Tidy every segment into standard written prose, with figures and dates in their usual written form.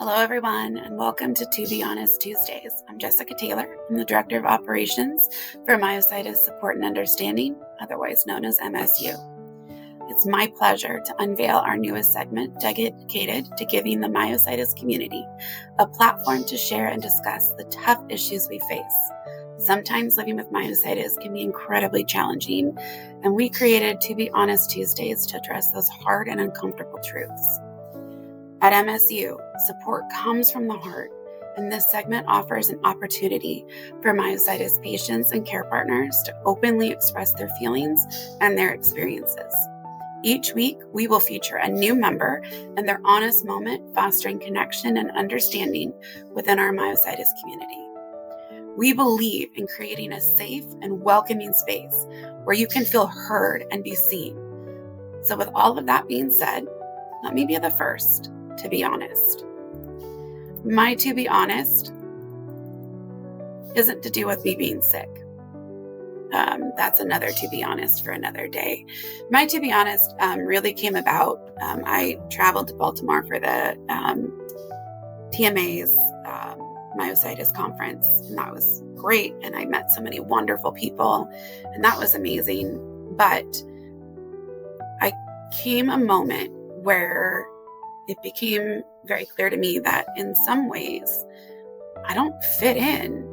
Hello, everyone, and welcome to Be Honest Tuesdays. I'm Jessica Taylor. I'm the Director of Operations for Myositis Support and Understanding, otherwise known as MSU. It's my pleasure to unveil our newest segment dedicated to giving the myositis community a platform to share and discuss the tough issues we face. Sometimes living with myositis can be incredibly challenging, and we created To Be Honest Tuesdays to address those hard and uncomfortable truths. At MSU, support comes from the heart, and this segment offers an opportunity for myositis patients and care partners to openly express their feelings and their experiences. Each week, we will feature a new member and their honest moment, fostering connection and understanding within our myositis community. We believe in creating a safe and welcoming space where you can feel heard and be seen. So with all of that being said, let me be the first to be honest. My to be honest isn't to do with me being sick. That's another to be honest for another day. My to be honest really came about. I traveled to Baltimore for the TMA's myositis conference, and that was great. And I met so many wonderful people, and that was amazing. But I came a moment where it became very clear to me that in some ways, I don't fit in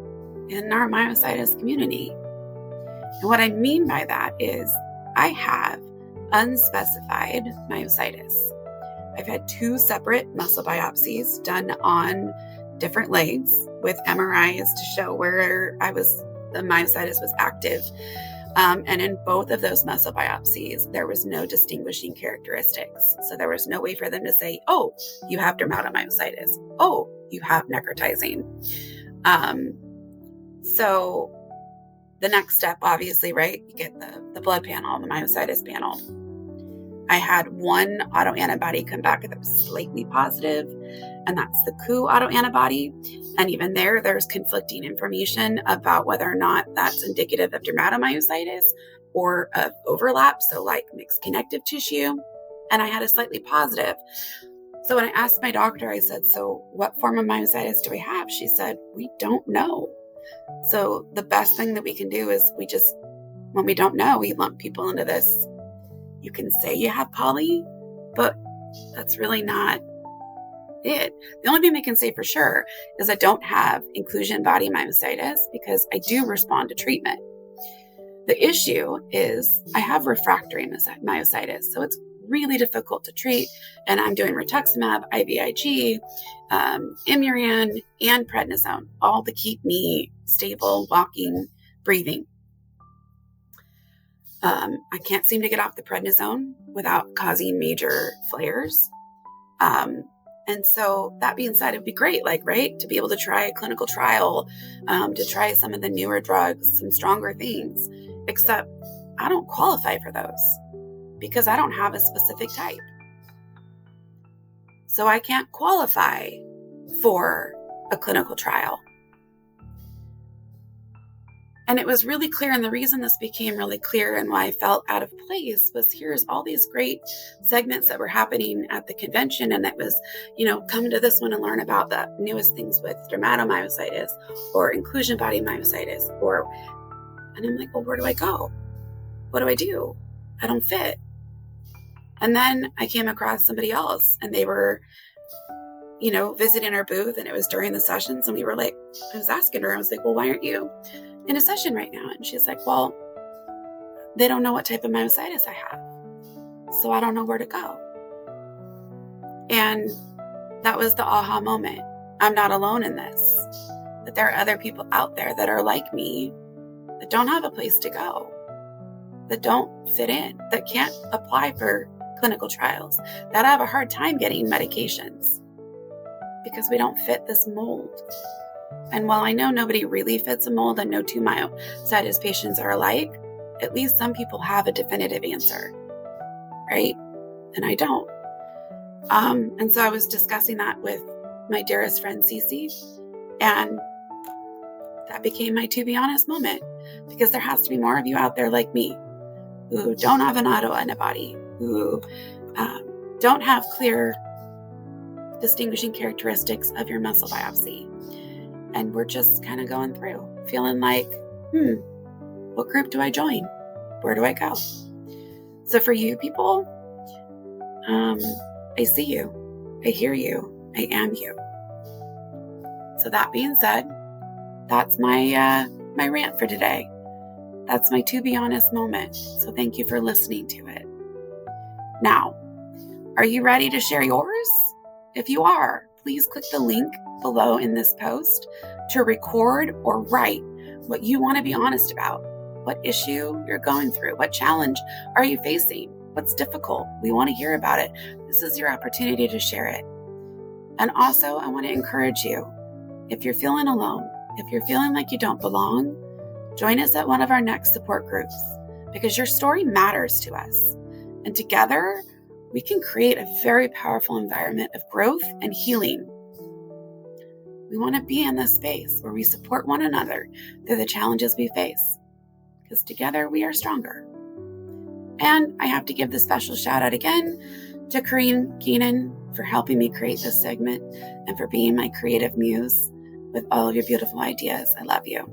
our myositis community. And what I mean by that is I have unspecified myositis. I've had 2 separate muscle biopsies done on different legs with MRIs to show where the myositis was active. And in both of those muscle biopsies, there was no distinguishing characteristics. So there was no way for them to say, oh, you have dermatomyositis. Oh, you have necrotizing. So the next step, obviously, right, you get the blood panel, the myositis panel. I had one autoantibody come back that was slightly positive, and that's the COO autoantibody. And even there's conflicting information about whether or not that's indicative of dermatomyositis or of overlap, so like mixed connective tissue. And I had a slightly positive. So when I asked my doctor, I said, so what form of myositis do we have? She said, we don't know. So the best thing that we can do is when we don't know, we lump people into this. You can say you have poly, but that's really not it. The only thing they can say for sure is I don't have inclusion body myositis because I do respond to treatment. The issue is I have refractory myositis, so it's really difficult to treat, and I'm doing rituximab, IVIG, Imuran, and prednisone, all to keep me stable, walking, breathing. I can't seem to get off the prednisone without causing major flares. And so that being said, it'd be great, to be able to try a clinical trial, to try some of the newer drugs, some stronger things, except I don't qualify for those because I don't have a specific type. So I can't qualify for a clinical trial. And it was really clear, and the reason this became really clear and why I felt out of place was here's all these great segments that were happening at the convention, and that was, come to this one and learn about the newest things with dermatomyositis or inclusion body myositis, and I'm like, well, where do I go? What do I do? I don't fit. And then I came across somebody else, and they were, visiting our booth, and it was during the sessions, and I was asking her, I was like, well, why aren't you in a session right now? And she's like, well, they don't know what type of myositis I have, so I don't know where to go. And that was the aha moment. I'm not alone in this, that there are other people out there that are like me, that don't have a place to go, that don't fit in, that can't apply for clinical trials, that have a hard time getting medications because we don't fit this mold. And while I know nobody really fits a mold, and no 2 myositis patients are alike, at least some people have a definitive answer, right? And I don't. And so I was discussing that with my dearest friend, Cece, and that became my to be honest moment, because there has to be more of you out there like me who don't have an autoantibody, who don't have clear distinguishing characteristics of your muscle biopsy. And we're just kind of going through, feeling like, what group do I join? Where do I go? So for you people, I see you, I hear you, I am you. So that being said, that's my rant for today. That's my to be honest moment. So thank you for listening to it. Now, are you ready to share yours? If you are, please click the link below in this post to record or write what you want to be honest about. What issue you're going through? What challenge are you facing? What's difficult? We want to hear about it. This is your opportunity to share it. And also, I want to encourage you, if you're feeling alone, if you're feeling like you don't belong, join us at one of our next support groups, because your story matters to us. And together, we can create a very powerful environment of growth and healing. We want to be in this space where we support one another through the challenges we face, because together we are stronger. And I have to give the special shout out again to Corrine Keenan for helping me create this segment and for being my creative muse with all of your beautiful ideas. I love you.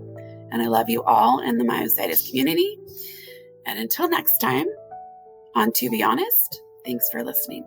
And I love you all in the myositis community. And until next time, on To Be Honest, thanks for listening.